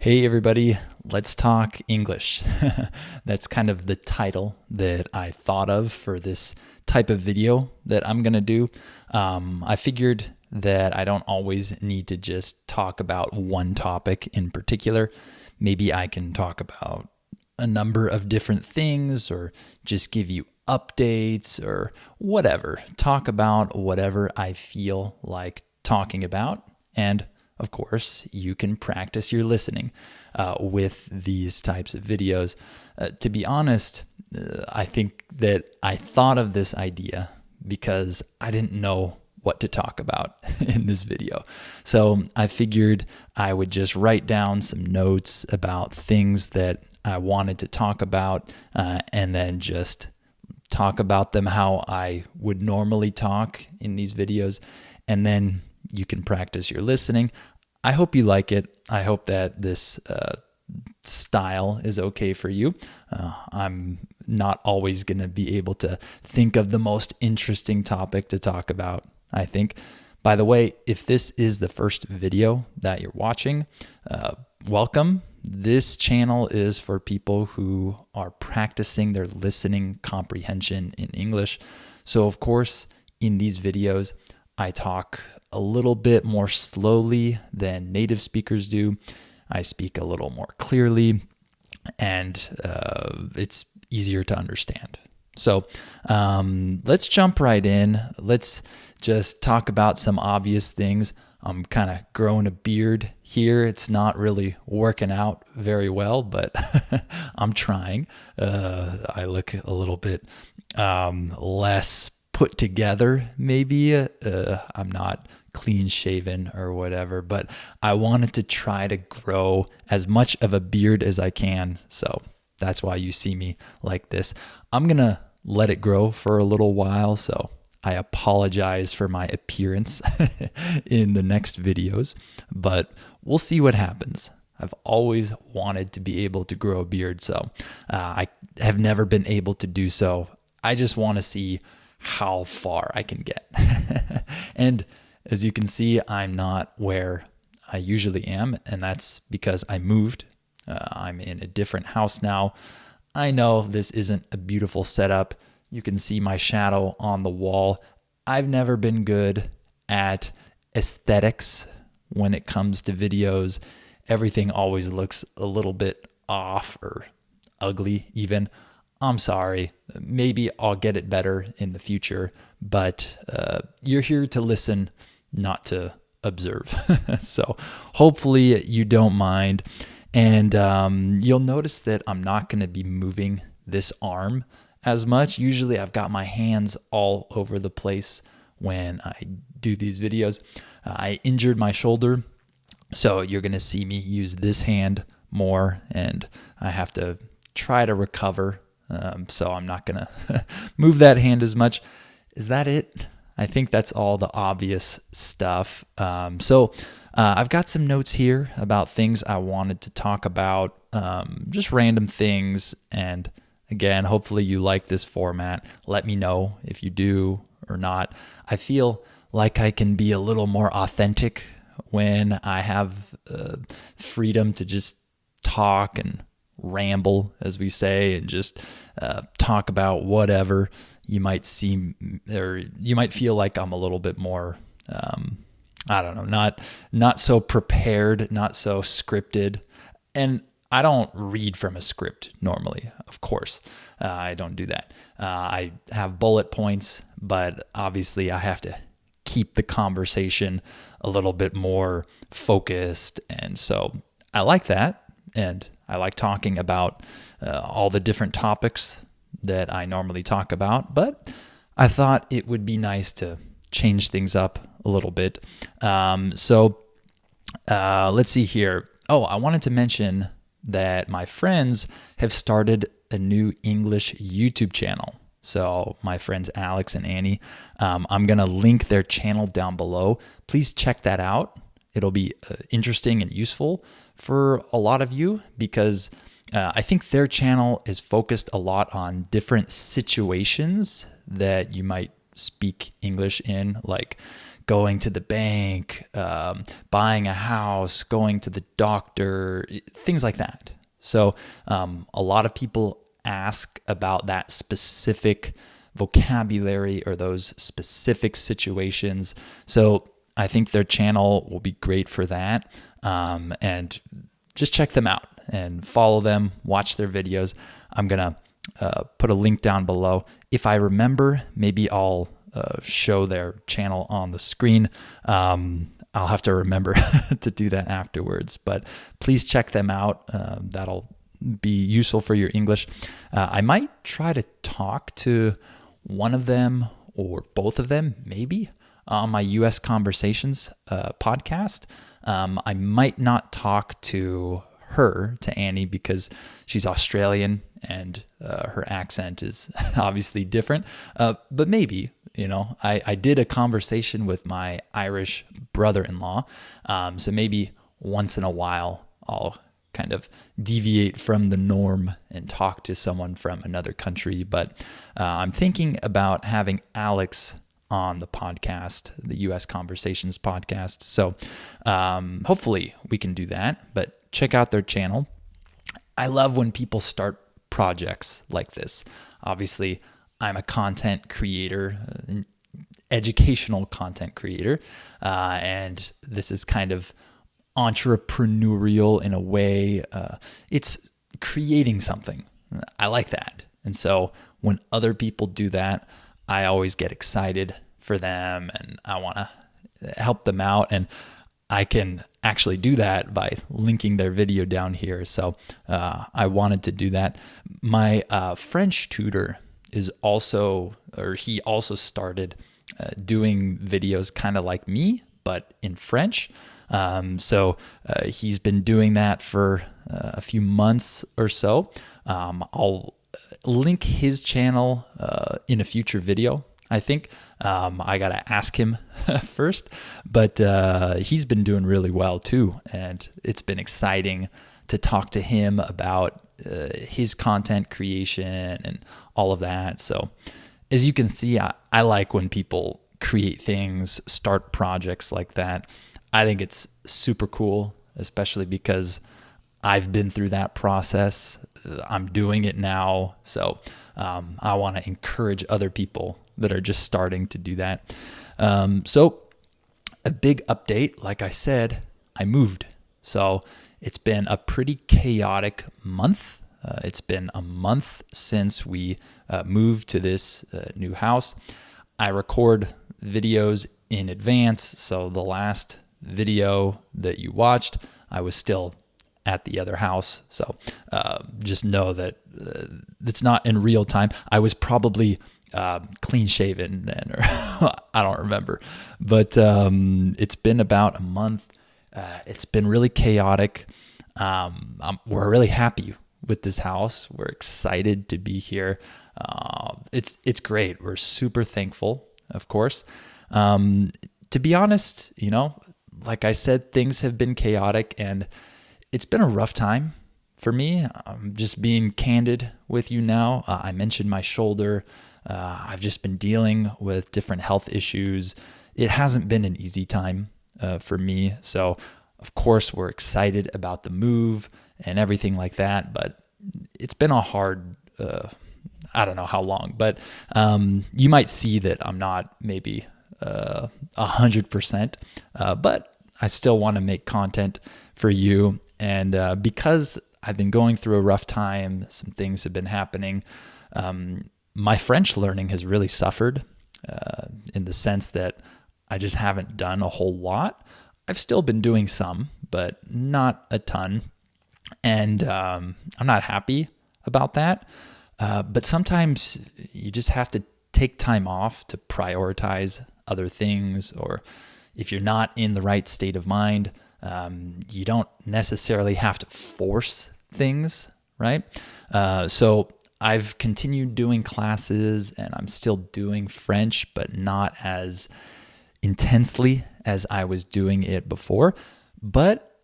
Hey everybody, let's talk English. That's kind of the title that I thought of for this type of video that I'm going to do. I figured that I don't always need to just talk about one topic in particular. Maybe I can talk about a number of different things or just give you updates or whatever. Talk about whatever I feel like talking about. And of course, you can practice your listening with these types of videos. To be honest, I think that I thought of this idea because I didn't know what to talk about in this video. So I figured I would just write down some notes about things that I wanted to talk about and then just talk about them how I would normally talk in these videos. And then you can practice your listening. I hope you like it. I hope that this style is okay for you. I'm not always going to be able to think of the most interesting topic to talk about, I think. By the way, if this is the first video that you're watching, welcome. This channel is for people who are practicing their listening comprehension in English. So of course, in these videos, I talk a little bit more slowly than native speakers do. I speak a little more clearly, and it's easier to understand. So let's jump right in. Let's just talk about some obvious things. I'm kind of growing a beard here. It's not really working out very well, but I'm trying. I look a little bit less put together, maybe. I'm not clean shaven or whatever, but I wanted to try to grow as much of a beard as I can. So that's why you see me like this. I'm going to let it grow for a little while. So I apologize for my appearance in the next videos, but we'll see what happens. I've always wanted to be able to grow a beard, so I have never been able to do so. I just want to see how far I can get. And as you can see, I'm not where I usually am, and that's because I moved. I'm in a different house now. I know this isn't a beautiful setup. You can see my shadow on the wall. I've never been good at aesthetics when it comes to videos. Everything always looks a little bit off or ugly even. I'm sorry. Maybe I'll get it better in the future, but you're here to listen, not to observe. So hopefully you don't mind. And you'll notice that I'm not going to be moving this arm as much. Usually I've got my hands all over the place when I do these videos. I injured my shoulder, so you're going to see me use this hand more, and I have to try to recover. So I'm not going to move that hand as much. Is that it? I think that's all the obvious stuff. So I've got some notes here about things I wanted to talk about, just random things. And again, hopefully you like this format. Let me know if you do or not. I feel like I can be a little more authentic when I have freedom to just talk and ramble, as we say, and just talk about whatever. You might seem, or you might feel like I'm a little bit more, I don't know, not so prepared, not so scripted. And I don't read from a script normally, of course. I don't do that. I have bullet points, but obviously I have to keep the conversation a little bit more focused. And so I like that. And I like talking about all the different topics that I normally talk about, but I thought it would be nice to change things up a little bit. So let's see here. Oh, I wanted to mention that my friends have started a new English YouTube channel. So my friends Alex and Annie, I'm going to link their channel down below. Please check that out. It'll be interesting and useful for a lot of you because I think their channel is focused a lot on different situations that you might speak English in, like going to the bank, buying a house, going to the doctor, things like that. So a lot of people ask about that specific vocabulary or those specific situations. So I think their channel will be great for that. And just check them out and follow them, watch their videos. I'm going to put a link down below. If I remember, maybe I'll show their channel on the screen. I'll have to remember to do that afterwards, but please check them out. That'll be useful for your English. I might try to talk to one of them or both of them, maybe, on my US Conversations podcast. I might not talk to her, to Annie, because she's Australian and her accent is obviously different. But maybe, I did a conversation with my Irish brother-in-law. So maybe once in a while, I'll kind of deviate from the norm and talk to someone from another country. But I'm thinking about having Alex on the podcast, the US Conversations podcast. So hopefully we can do that, but check out their channel. I love when people start projects like this. Obviously, I'm a content creator, an educational content creator, and this is kind of entrepreneurial in a way. It's creating something. I like that. And so when other people do that, I always get excited for them and I want to help them out. And I can actually do that by linking their video down here. So I wanted to do that. My French tutor is also, or he also started doing videos kind of like me, but in French. So he's been doing that for a few months or so. I'll link his channel in a future video, I think. I got to ask him first, but he's been doing really well too. And it's been exciting to talk to him about his content creation and all of that. So as you can see, I like when people create things, start projects like that. I think it's super cool, especially because I've been through that process. I'm doing it now. So I want to encourage other people that are just starting to do that. So a big update, like I said, I moved. So it's been a pretty chaotic month. It's been a month since we moved to this new house. I record videos in advance. So the last video that you watched, I was still at the other house. So just know that it's not in real time. I was probably clean shaven then, or I don't remember. But it's been about a month. It's been really chaotic. We're really happy with this house. We're excited to be here. It's great. We're super thankful, of course. To be honest, like I said, things have been chaotic and it's been a rough time for me. I'm just being candid with you now. I mentioned my shoulder. I've just been dealing with different health issues. It hasn't been an easy time for me. So, of course, we're excited about the move and everything like that. But it's been a hard, I don't know how long. But you might see that I'm not maybe 100%. But I still want to make content for you. And because I've been going through a rough time, some things have been happening. My French learning has really suffered in the sense that I just haven't done a whole lot. I've still been doing some, but not a ton. And I'm not happy about that. But sometimes you just have to take time off to prioritize other things, or if you're not in the right state of mind, you don't necessarily have to force things, right? So I've continued doing classes and I'm still doing French, but not as intensely as I was doing it before. But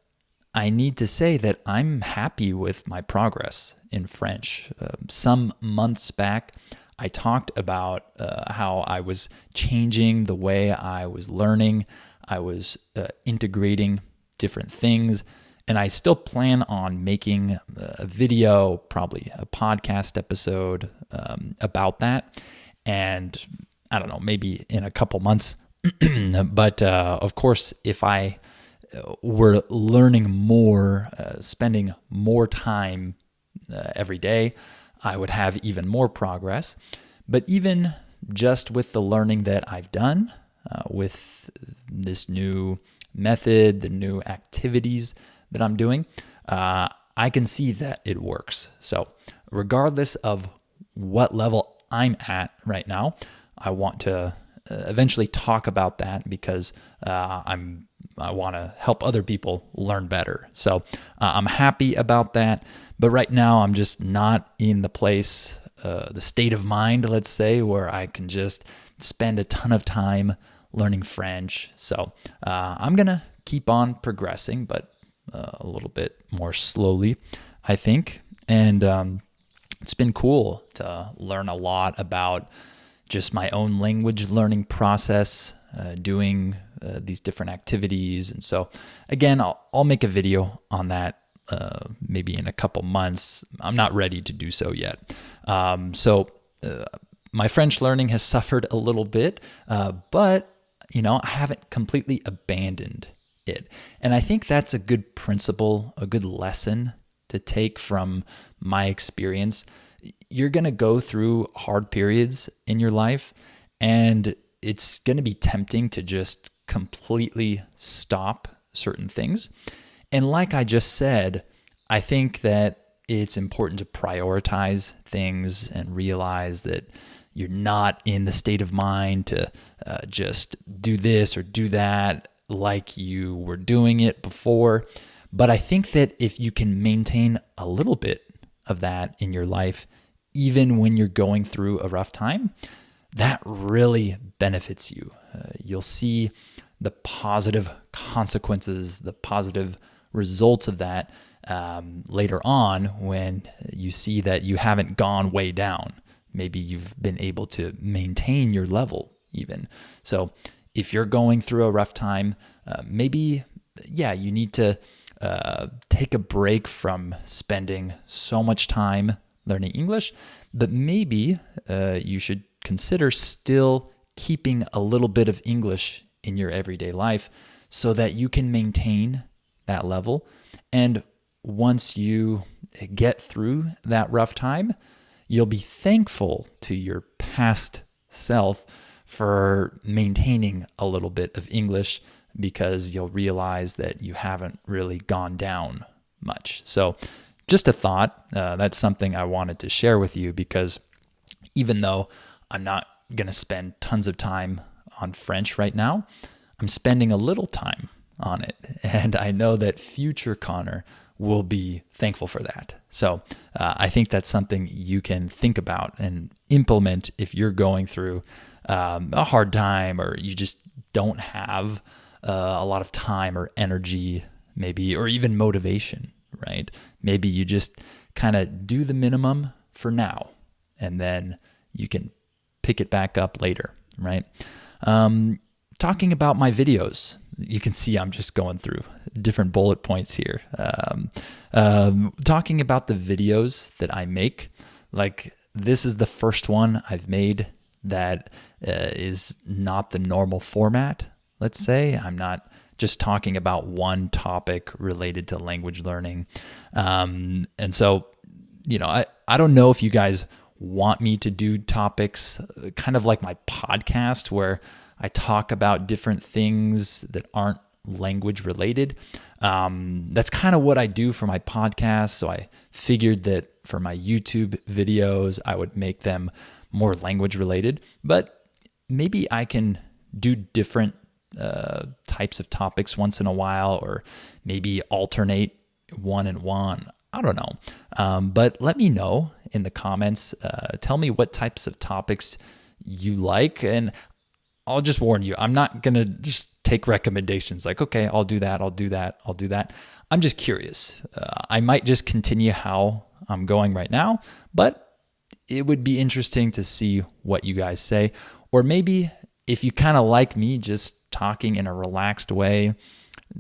I need to say that I'm happy with my progress in French. Some months back, I talked about how I was changing the way I was learning. I was integrating different things. And I still plan on making a video, probably a podcast episode about that. And I don't know, maybe in a couple months. But of course, if I were learning more, spending more time every day, I would have even more progress. But even just with the learning that I've done, with this new method, the new activities that I'm doing, I can see that it works. So regardless of what level I'm at right now, I want to eventually talk about that because I want to help other people learn better. So I'm happy about that. But right now, I'm just not in the place, the state of mind, let's say, where I can just spend a ton of time learning French. So I'm going to keep on progressing, but a little bit more slowly, I think. And it's been cool to learn a lot about just my own language learning process, doing these different activities. And so again, I'll make a video on that maybe in a couple months. I'm not ready to do so yet. So my French learning has suffered a little bit, but I haven't completely abandoned it. And I think that's a good principle, a good lesson to take from my experience. You're going to go through hard periods in your life, and it's going to be tempting to just completely stop certain things. And like I just said, I think that it's important to prioritize things and realize that you're not in the state of mind to just do this or do that like you were doing it before. But I think that if you can maintain a little bit of that in your life, even when you're going through a rough time, that really benefits you. You'll see the positive consequences, the positive results of that later on when you see that you haven't gone way down. Maybe you've been able to maintain your level even. So if you're going through a rough time, maybe, you need to take a break from spending so much time learning English, but maybe you should consider still keeping a little bit of English in your everyday life so that you can maintain that level. And once you get through that rough time, you'll be thankful to your past self for maintaining a little bit of English because you'll realize that you haven't really gone down much. So just a thought, that's something I wanted to share with you because even though I'm not going to spend tons of time on French right now, I'm spending a little time on it. And I know that future Connor will be thankful for that. So I think that's something you can think about and implement if you're going through a hard time or you just don't have a lot of time or energy, maybe, or even motivation, right? Maybe you just kind of do the minimum for now and then you can pick it back up later, right? Talking about my videos, you can see I'm just going through different bullet points here. Talking about the videos that I make, like this is the first one I've made that is not the normal format, let's say. I'm not just talking about one topic related to language learning. And so, I don't know if you guys want me to do topics kind of like my podcast where I talk about different things that aren't language related. That's kind of what I do for my podcast. So I figured that for my YouTube videos, I would make them more language related, but maybe I can do different types of topics once in a while, or maybe alternate one and one. I don't know. But let me know in the comments. Tell me what types of topics you like. And I'll just warn you, I'm not going to just take recommendations like, okay, I'll do that. I'm just curious. I might just continue how I'm going right now, but it would be interesting to see what you guys say. Or maybe if you kind of like me just talking in a relaxed way,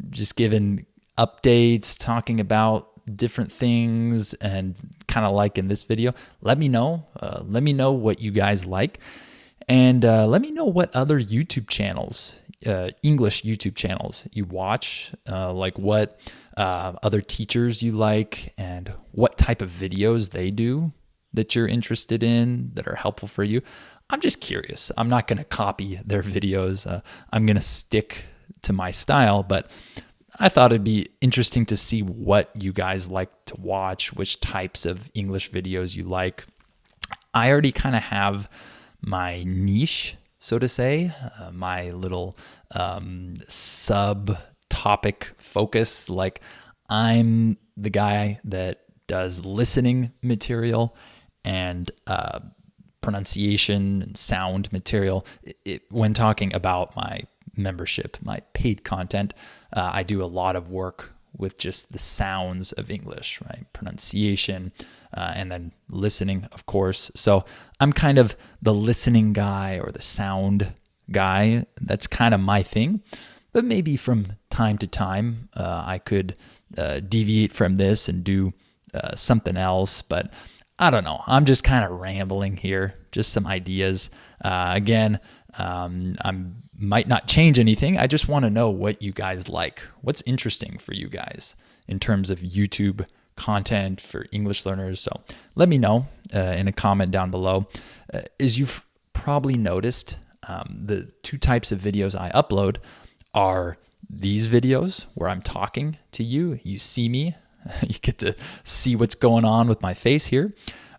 just giving updates, talking about different things, and kind of like in this video, let me know. Let me know what you guys like. And let me know what other YouTube channels, English YouTube channels you watch, like what other teachers you like, and what type of videos they do that you're interested in that are helpful for you. I'm just curious. I'm not going to copy their videos. I'm going to stick to my style, but I thought it'd be interesting to see what you guys like to watch, which types of English videos you like. I already kind of have my niche, so to say, my little sub-topic focus. Like, I'm the guy that does listening material and pronunciation and sound material. When talking about my membership, my paid content, I do a lot of work with just the sounds of English, right? Pronunciation, and then listening, of course. So I'm kind of the listening guy or the sound guy. That's kind of my thing. But maybe from time to time, I could deviate from this and do something else. But I don't know. I'm just kind of rambling here, just some ideas. Again, I might not change anything. I just want to know what you guys like. What's interesting for you guys in terms of YouTube content for English learners? So let me know in a comment down below. As you've probably noticed, the two types of videos I upload are these videos where I'm talking to you. You see me. You get to see what's going on with my face here.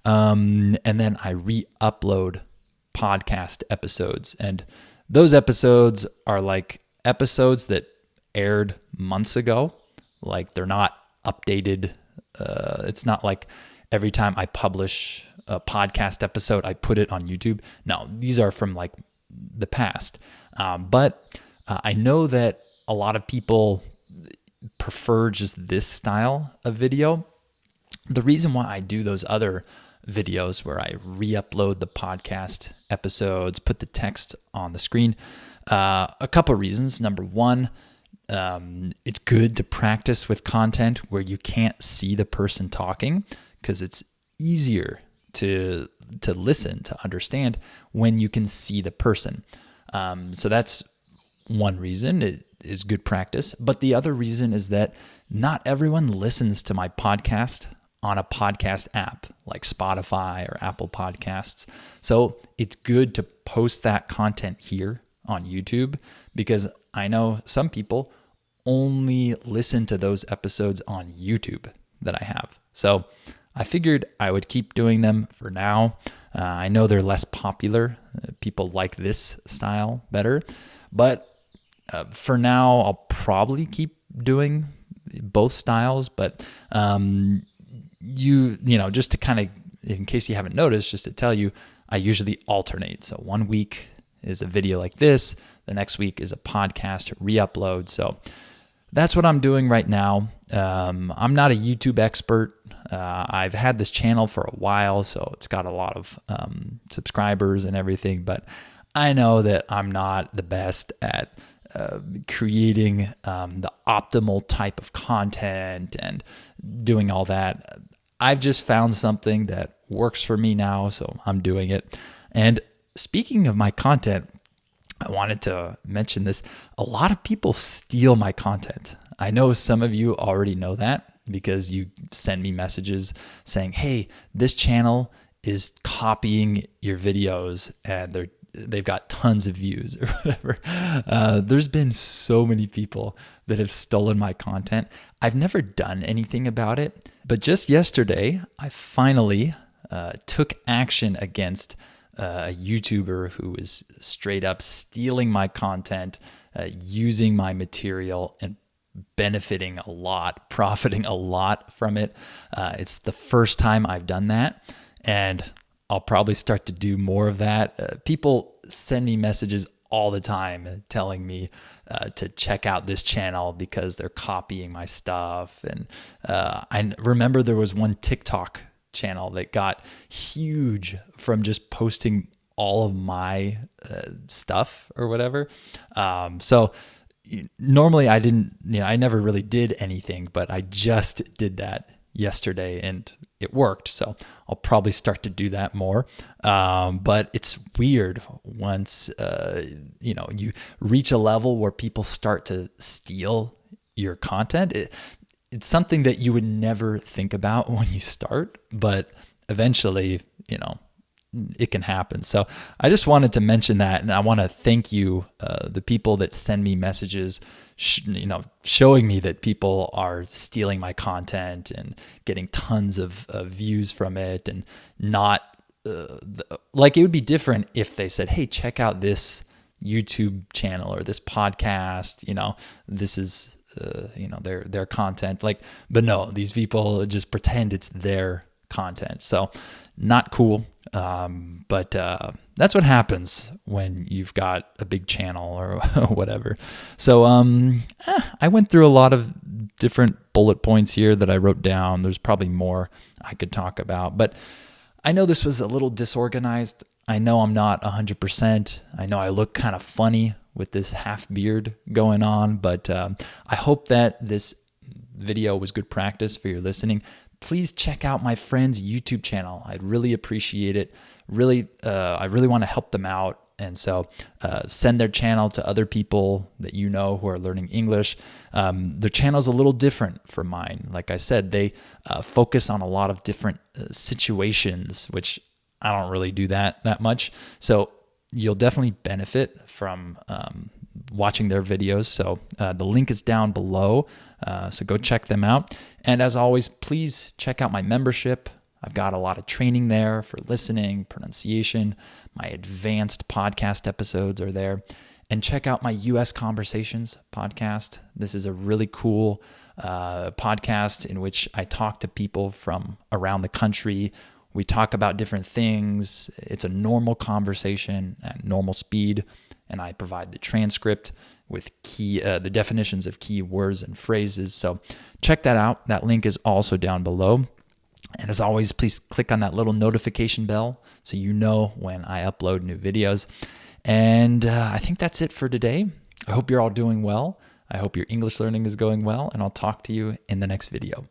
And then I re-upload podcast episodes. And those episodes are like episodes that aired months ago. Like, they're not updated. It's not like every time I publish a podcast episode, I put it on YouTube. No, these are from like the past. But I know that a lot of people prefer just this style of video. The reason why I do those other videos where I re-upload the podcast episodes, put the text on the screen, a couple of reasons. Number one, it's good to practice with content where you can't see the person talking, because it's easier to listen, to understand when you can see the person. So that's one reason. It is good practice. But the other reason is that not everyone listens to my podcast on a podcast app like Spotify or Apple Podcasts. So it's good to post that content here on YouTube, because I know some people only listen to those episodes on YouTube that I have. So I figured I would keep doing them for now. I know they're less popular. People like this style better. But for now, I'll probably keep doing both styles. But you know, just to kind of, in case you haven't noticed, just to tell you, I usually alternate. So one week is a video like this. The next week is a podcast re-upload. So that's what I'm doing right now. I'm not a YouTube expert. I've had this channel for a while, so it's got a lot of subscribers and everything. But I know that I'm not the best at creating the optimal type of content and doing all that. I've just found something that works for me now, so I'm doing it. And speaking of my content, I wanted to mention this. A lot of people steal my content. I know some of you already know that because you send me messages saying, hey, this channel is copying your videos and they've got tons of views or whatever. There's been so many people that have stolen my content. I've never done anything about it, but just yesterday, I finally took action against a YouTuber who is straight up stealing my content, using my material and benefiting a lot, profiting a lot from it. It's the first time I've done that, and I'll probably start to do more of that. People send me messages all the time telling me to check out this channel because they're copying my stuff. And I remember there was one TikTok channel that got huge from just posting all of my stuff or whatever. So normally I never really did anything, but I just did that yesterday and it worked. So I'll probably start to do that more. But it's weird once, you reach a level where people start to steal your content. It's something that you would never think about when you start, but eventually, it can happen. So I just wanted to mention that, and I want to thank you, the people that send me messages, showing me that people are stealing my content and getting tons of views from it, and not like it would be different if they said, "Hey, check out this YouTube channel or this podcast." This is their content. But no, these people just pretend it's their content. So not cool. But that's what happens when you've got a big channel or whatever. So I went through a lot of different bullet points here that I wrote down. There's probably more I could talk about, but I know this was a little disorganized. I know I'm not 100%. I know I look kind of funny with this half beard going on, but I hope that this video was good practice for your listening. Please check out my friend's YouTube channel. I'd really appreciate it. I really want to help them out. And so send their channel to other people that you know who are learning English. Their channel's a little different from mine. Like I said, they focus on a lot of different situations, which I don't really do that much. So you'll definitely benefit from watching their videos. So the link is down below. So go check them out. And as always, please check out my membership. I've got a lot of training there for listening, pronunciation. My advanced podcast episodes are there. And check out my US Conversations podcast. This is a really cool podcast in which I talk to people from around the country. We talk about different things. It's a normal conversation at normal speed, and I provide the transcript with the definitions of key words and phrases. So check that out. That link is also down below. And as always, please click on that little notification bell so you know when I upload new videos. And I think that's it for today. I hope you're all doing well. I hope your English learning is going well, and I'll talk to you in the next video.